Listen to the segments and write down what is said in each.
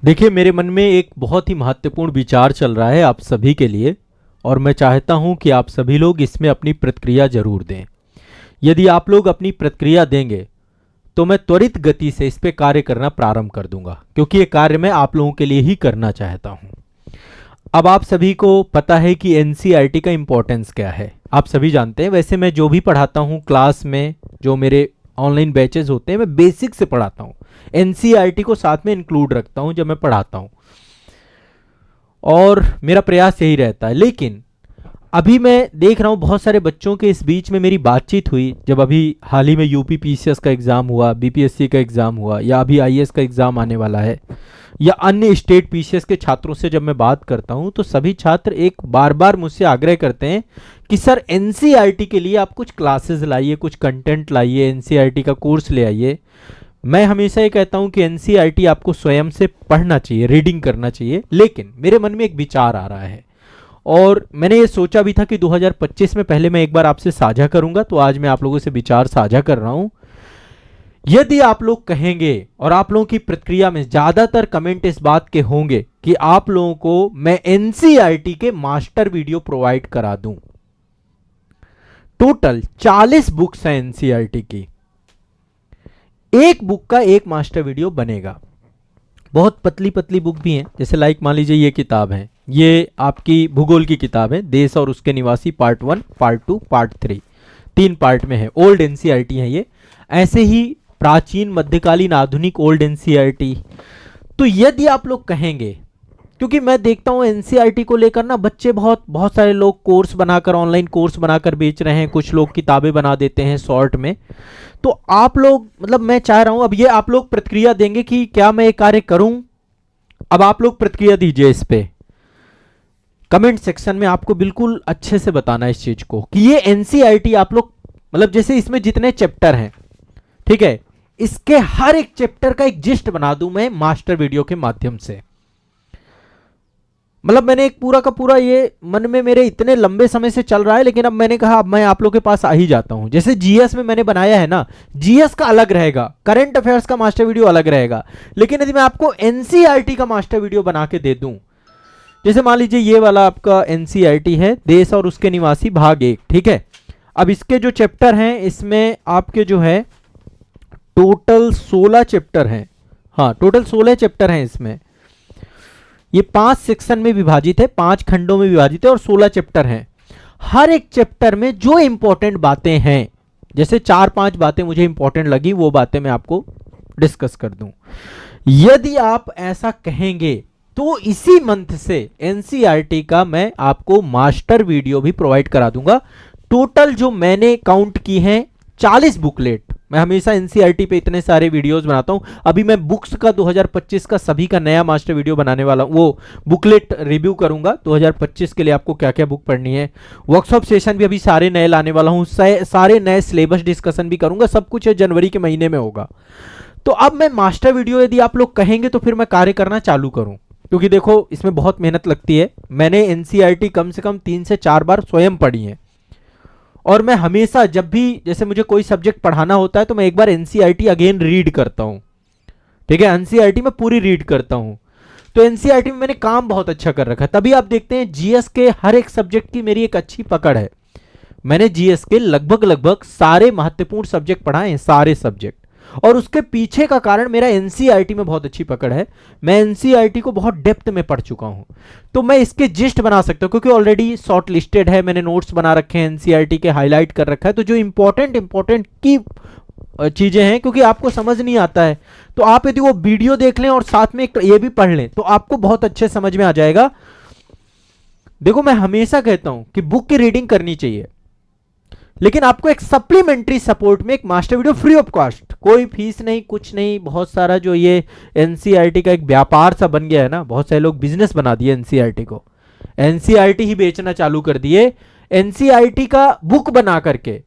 देखिए, मेरे मन में एक बहुत ही महत्वपूर्ण विचार चल रहा है आप सभी के लिए, और मैं चाहता हूं कि आप सभी लोग इसमें अपनी प्रतिक्रिया जरूर दें। यदि आप लोग अपनी प्रतिक्रिया देंगे तो मैं त्वरित गति से इस पे कार्य करना प्रारंभ कर दूंगा, क्योंकि ये कार्य मैं आप लोगों के लिए ही करना चाहता हूं। अब आप सभी को पता है कि एनसीईआरटी का इम्पोर्टेंस क्या है, आप सभी जानते हैं। वैसे मैं जो भी पढ़ाता हूं क्लास में, जो मेरे ऑनलाइन बैचेस होते हैं, मैं बेसिक से पढ़ाता हूं। एनसीईआरटी को साथ में इंक्लूड रखता हूं जब मैं पढ़ाता हूं, और मेरा प्रयास यही रहता है। लेकिन अभी मैं देख रहा हूं बहुत सारे बच्चों के इस बीच में मेरी बातचीत हुई, जब अभी हाल ही में यूपी पीसीएस का एग्ज़ाम हुआ, बीपीएससी का एग्ज़ाम हुआ, या अभी आईएएस का एग्ज़ाम आने वाला है, या अन्य स्टेट पीसीएस के छात्रों से जब मैं बात करता हूं, तो सभी छात्र एक बार बार मुझसे आग्रह करते हैं कि सर एनसीईआरटी के लिए आप कुछ क्लासेस लाइए, कुछ कंटेंट लाइए, एनसीईआरटी का कोर्स ले आइए। मैं हमेशा ये कहता हूं कि एनसीईआरटी आपको स्वयं से पढ़ना चाहिए, रीडिंग करना चाहिए। लेकिन मेरे मन में एक विचार आ रहा है, और मैंने ये सोचा भी था कि 2025 में पहले मैं एक बार आपसे साझा करूंगा, तो आज मैं आप लोगों से विचार साझा कर रहा हूं। यदि आप लोग कहेंगे, और आप लोगों की प्रतिक्रिया में ज्यादातर कमेंट इस बात के होंगे कि आप लोगों को मैं एनसीईआरटी के मास्टर वीडियो प्रोवाइड करा दूं। टोटल 40 बुक्स हैं एनसीईआरटी की, एक बुक का एक मास्टर वीडियो बनेगा। बहुत पतली पतली बुक भी हैं, जैसे लाइक मान लीजिए ये किताब है, ये आपकी भूगोल की किताब है, देश और उसके निवासी पार्ट 1, पार्ट 2, पार्ट 3, 3 पार्ट में है। ओल्ड एनसीईआरटी है ये। ऐसे ही प्राचीन, मध्यकालीन, आधुनिक, ओल्ड एनसीईआरटी। तो यदि आप लोग कहेंगे, क्योंकि मैं देखता हूं एनसीईआरटी को लेकर ना बच्चे बहुत सारे लोग कोर्स बनाकर, ऑनलाइन कोर्स बनाकर बेच रहे हैं, कुछ लोग किताबें बना देते हैं शॉर्ट में। तो आप लोग, मतलब मैं चाह रहा हूं, अब ये आप लोग प्रतिक्रिया देंगे कि क्या मैं ये कार्य करूं। अब आप लोग प्रतिक्रिया दीजिए इस पे कमेंट सेक्शन में। आपको बिल्कुल अच्छे से बताना है इस चीज को कि ये एनसीईआरटी आप लोग, मतलब जैसे इसमें जितने चैप्टर हैं, ठीक है, इसके हर एक चैप्टर का एक जिस्ट बना दूं मैं मास्टर वीडियो के माध्यम से। मतलब मैंने एक पूरा का पूरा ये मन में मेरे इतने लंबे समय से चल रहा है, लेकिन अब मैंने कहा अब मैं आप लोगों के पास आ ही जाता हूं। जैसे जीएस में मैंने बनाया है ना, जीएस का अलग रहेगा, करंट अफेयर्स का मास्टर वीडियो अलग रहेगा। लेकिन यदि मैं आपको एनसीईआरटी का मास्टर वीडियो बना के दे दूं, जैसे मान लीजिए ये वाला आपका एनसीईआरटी है, देश और उसके निवासी भाग 1, ठीक है। अब इसके जो चैप्टर हैं, इसमें आपके जो है टोटल 16 चैप्टर हैं। हाँ, टोटल 16 चैप्टर हैं इसमें। ये 5 सेक्शन में विभाजित है, 5 खंडों में विभाजित है, और 16 चैप्टर हैं। हर एक चैप्टर में जो इंपॉर्टेंट बातें हैं, जैसे 4-5 बातें मुझे इंपॉर्टेंट लगी, वो बातें मैं आपको डिस्कस कर दूं। यदि आप ऐसा कहेंगे तो इसी मंथ से एनसीईआरटी का मैं आपको मास्टर वीडियो भी प्रोवाइड करा दूंगा। टोटल जो मैंने काउंट की हैं 40 बुकलेट। मैं हमेशा एनसीईआरटी पे इतने सारे वीडियोस बनाता हूं। अभी मैं बुक्स का 2025 का सभी का नया मास्टर वीडियो बनाने वाला हूं, वो बुकलेट रिव्यू करूंगा 2025 के लिए, आपको क्या क्या बुक पढ़नी है। वर्कशॉप सेशन भी अभी सारे नए लाने वाला हूं, सारे नए सिलेबस डिस्कशन भी करूंगा। सब कुछ जनवरी के महीने में होगा। तो अब मैं मास्टर वीडियो, यदि आप लोग कहेंगे तो फिर मैं कार्य करना चालू करूं, क्योंकि देखो इसमें बहुत मेहनत लगती है। मैंने एनसीईआरटी कम से कम 3 से 4 बार स्वयं पढ़ी है, और मैं हमेशा जब भी जैसे मुझे कोई सब्जेक्ट पढ़ाना होता है तो मैं एक बार एनसीईआरटी अगेन रीड करता हूं, ठीक है। एनसीईआरटी में पूरी रीड करता हूं। तो एनसीईआरटी में मैंने काम बहुत अच्छा कर रखा है, तभी आप देखते हैं जीएस के हर एक सब्जेक्ट की मेरी एक अच्छी पकड़ है। मैंने जीएस के लगभग सारे महत्वपूर्ण सब्जेक्ट पढ़ाए हैं, सारे सब्जेक्ट। और उसके पीछे का कारण मेरा एनसीईआरटी में बहुत अच्छी पकड़ है। मैं एनसीईआरटी को बहुत डेप्थ में पढ़ चुका हूं, तो मैं इसके जिस्ट बना सकता हूं, क्योंकि ऑलरेडी शॉर्ट लिस्टेड है, मैंने नोट्स बना रखे हैं एनसीईआरटी के, हाईलाइट कर रखा है। तो जो इंपॉर्टेंट की चीजें हैं, क्योंकि आपको समझ नहीं आता है, तो आप यदि वो वीडियो देख लें और साथ में ये भी पढ़ लें तो आपको बहुत अच्छे समझ में आ जाएगा। देखो, मैं हमेशा कहता हूं कि बुक की रीडिंग करनी चाहिए, लेकिन आपको एक सप्लीमेंट्री सपोर्ट में एक master video free of cost, कोई फीस नहीं, कुछ नहीं। बहुत सारा जो ये एनसीईआरटी का एक व्यापार सा बन गया है ना, बहुत सारे लोग बिजनेस बना दिए एनसीईआरटी को, एनसीईआरटी ही बेचना चालू कर दिए। एनसीईआरटी का बुक बना करके,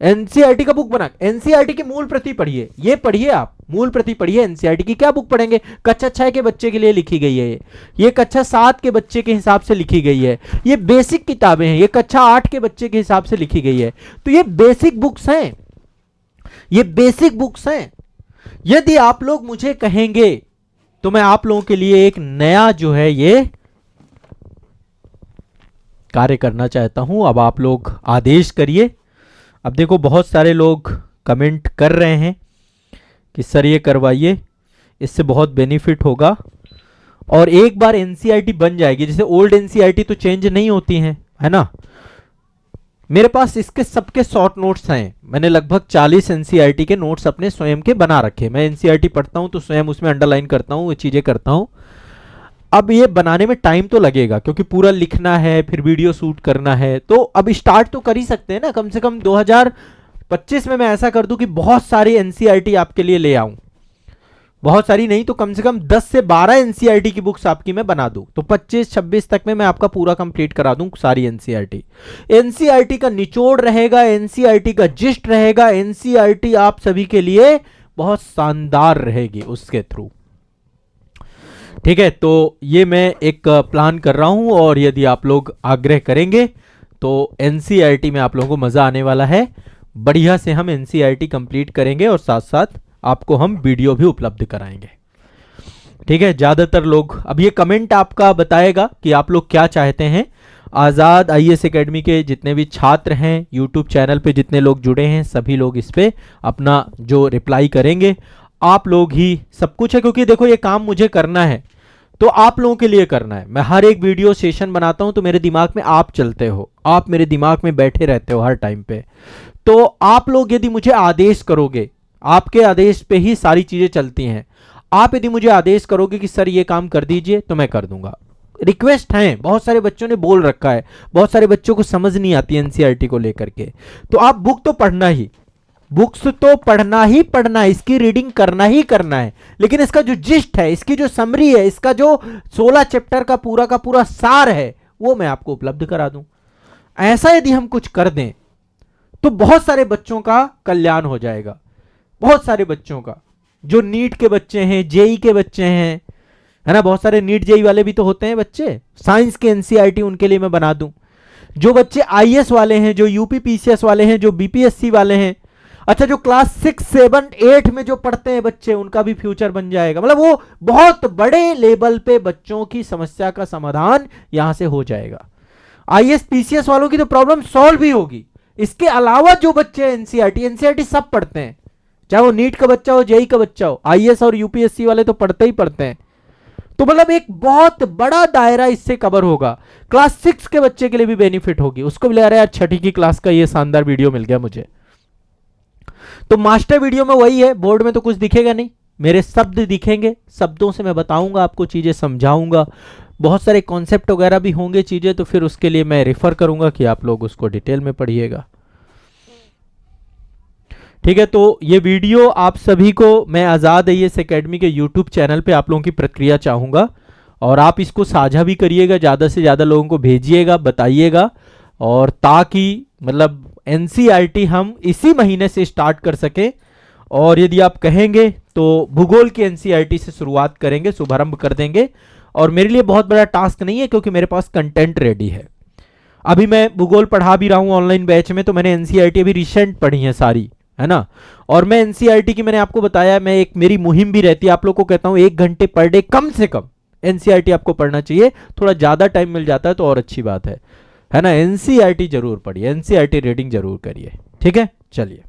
एनसीईआरटी का बुक बना, एनसीईआरटी की मूल प्रति पढ़िए, ये पढ़िए, आप मूल प्रति पढ़िए एनसीईआरटी की। क्या बुक पढ़ेंगे? कक्षा 6 के बच्चे के लिए लिखी गई है ये कक्षा 7 के बच्चे के हिसाब से लिखी गई है। ये बेसिक किताबें हैं, ये कक्षा 8 के बच्चे के हिसाब से लिखी गई है। तो ये बेसिक बुक्स हैं, ये बेसिक बुक्स हैं। यदि आप लोग मुझे कहेंगे तो मैं आप लोगों के लिए एक नया जो है ये कार्य करना चाहता हूं। अब आप लोग आदेश करिए। अब देखो बहुत सारे लोग कमेंट कर रहे हैं कि सर ये करवाइए, इससे बहुत बेनिफिट होगा। और एक बार एनसीईआरटी बन जाएगी, जैसे ओल्ड एनसीईआरटी तो चेंज नहीं होती हैं, है ना। मेरे पास इसके सबके शॉर्ट नोट्स हैं। मैंने लगभग 40 एनसीईआरटी के नोट्स अपने स्वयं के बना रखे। मैं एनसीईआरटी पढ़ता हूं तो स्वयं उसमें अंडरलाइन करता हूं, वो चीजें करता हूं। अब ये बनाने में टाइम तो लगेगा, क्योंकि पूरा लिखना है, फिर वीडियो शूट करना है। तो अब स्टार्ट तो कर ही सकते हैं ना। कम से कम 2025 में मैं ऐसा कर दूं कि बहुत सारी एनसीईआरटी आपके लिए ले आऊं। बहुत सारी नहीं तो कम से कम 10 से 12 एनसीईआरटी की बुक्स आपकी मैं बना दूं, तो 25-26 तक में मैं आपका पूरा कंप्लीट करा दूं सारी एनसीईआरटी। एनसीईआरटी का निचोड़ रहेगा, एनसीईआरटी का जिस्ट रहेगा, एनसीईआरटी आप सभी के लिए बहुत शानदार रहेगी उसके थ्रू। ठीक है, तो ये मैं एक प्लान कर रहा हूं, और यदि आप लोग आग्रह करेंगे तो एनसीईआरटी में आप लोगों को मजा आने वाला है। बढ़िया से हम एनसीईआरटी कंप्लीट करेंगे और साथ साथ आपको हम वीडियो भी उपलब्ध कराएंगे। ठीक है, ज्यादातर लोग अब ये कमेंट आपका बताएगा कि आप लोग क्या चाहते हैं। आजाद आईएएस एकेडमी के जितने भी छात्र हैं, यूट्यूब चैनल पे जितने लोग जुड़े हैं, सभी लोग इस पे अपना जो रिप्लाई करेंगे। आप लोग ही सब कुछ है, क्योंकि देखो ये काम मुझे करना है तो आप लोगों के लिए करना है। मैं हर एक वीडियो सेशन बनाता हूं तो मेरे दिमाग में आप चलते हो, आप मेरे दिमाग में बैठे रहते हो हर टाइम पे। तो आप लोग यदि मुझे आदेश करोगे, आपके आदेश पे ही सारी चीजें चलती हैं। आप यदि मुझे आदेश करोगे कि सर ये काम कर दीजिए, तो मैं कर दूंगा। रिक्वेस्ट है, बहुत सारे बच्चों ने बोल रखा है, बहुत सारे बच्चों को समझ नहीं आती एनसीईआरटी को लेकर के। तो आप बुक तो पढ़ना ही, बुक्स तो पढ़ना ही पढ़ना है, इसकी रीडिंग करना ही करना है। लेकिन इसका जो जिस्ट है, इसकी जो समरी है, इसका जो 16 चैप्टर का पूरा सार है, वो मैं आपको उपलब्ध करा दूं। ऐसा यदि हम कुछ कर दें तो बहुत सारे बच्चों का कल्याण हो जाएगा। बहुत सारे बच्चों का, जो नीट के बच्चे हैं, जेई के बच्चे हैं, है ना, बहुत सारे नीट जेई वाले भी तो होते हैं बच्चे। साइंस के एनसीईआरटी उनके लिए मैं बना दूं। जो बच्चे आईएएस वाले हैं, जो यूपी पीसीएस वाले हैं, जो बीपीएससी वाले हैं, अच्छा जो क्लास 6, 7, 8 में जो पढ़ते हैं बच्चे, उनका भी फ्यूचर बन जाएगा। मतलब वो बहुत बड़े लेवल पे बच्चों की समस्या का समाधान यहां से हो जाएगा। आईएएस पीसीएस वालों की तो प्रॉब्लम सॉल्व भी होगी। इसके अलावा जो बच्चे एनसीईआरटी सब पढ़ते हैं, चाहे वो नीट का बच्चा हो, जेई का बच्चा हो, आईएएस और यूपीएससी वाले तो पढ़ते ही पढ़ते हैं। तो मतलब एक बहुत बड़ा दायरा इससे कवर होगा। क्लास 6 के बच्चे के लिए भी बेनिफिट होगी, उसको भी लग रहा है यार छठी की क्लास का ये शानदार वीडियो मिल गया मुझे। तो मास्टर वीडियो में वही है, बोर्ड में तो कुछ दिखेगा नहीं, मेरे शब्द दिखेंगे, शब्दों से मैं बताऊंगा आपको, चीजें समझाऊंगा। बहुत सारे कॉन्सेप्ट वगैरह भी होंगे चीजें, तो फिर उसके लिए मैं रेफर करूंगा कि आप लोग उसको डिटेल में पढ़िएगा। ठीक है, तो ये वीडियो आप सभी को मैं आजाद आईएएस एकेडमी के यूट्यूब चैनल पे आप लोगों की प्रतिक्रिया चाहूंगा, और आप इसको साझा भी करिएगा, ज्यादा से ज्यादा लोगों को भेजिएगा, बताइएगा, और ताकि मतलब एनसीईआरटी हम इसी महीने से स्टार्ट कर सके। और यदि आप कहेंगे तो भूगोल की एनसीईआरटी से शुरुआत करेंगे, शुभारंभ कर देंगे। और मेरे लिए बहुत बड़ा टास्क नहीं है, क्योंकि मेरे पास कंटेंट रेडी है। अभी मैं भूगोल पढ़ा भी रहा हूं ऑनलाइन बैच में, तो मैंने एनसीईआरटी अभी रिसेंट पढ़ी है सारी, है ना। और मैं एनसीईआरटी की, मैंने आपको बताया, मैं एक मेरी मुहिम भी रहती है, आप लोग को कहता हूं 1 घंटे पर डे कम से कम एनसीईआरटी आपको पढ़ना चाहिए। थोड़ा ज्यादा टाइम मिल जाता है तो और अच्छी बात है ना। एनसीईआरटी जरूर पढ़िए, एनसीईआरटी रीडिंग जरूर करिए। ठीक है, चलिए।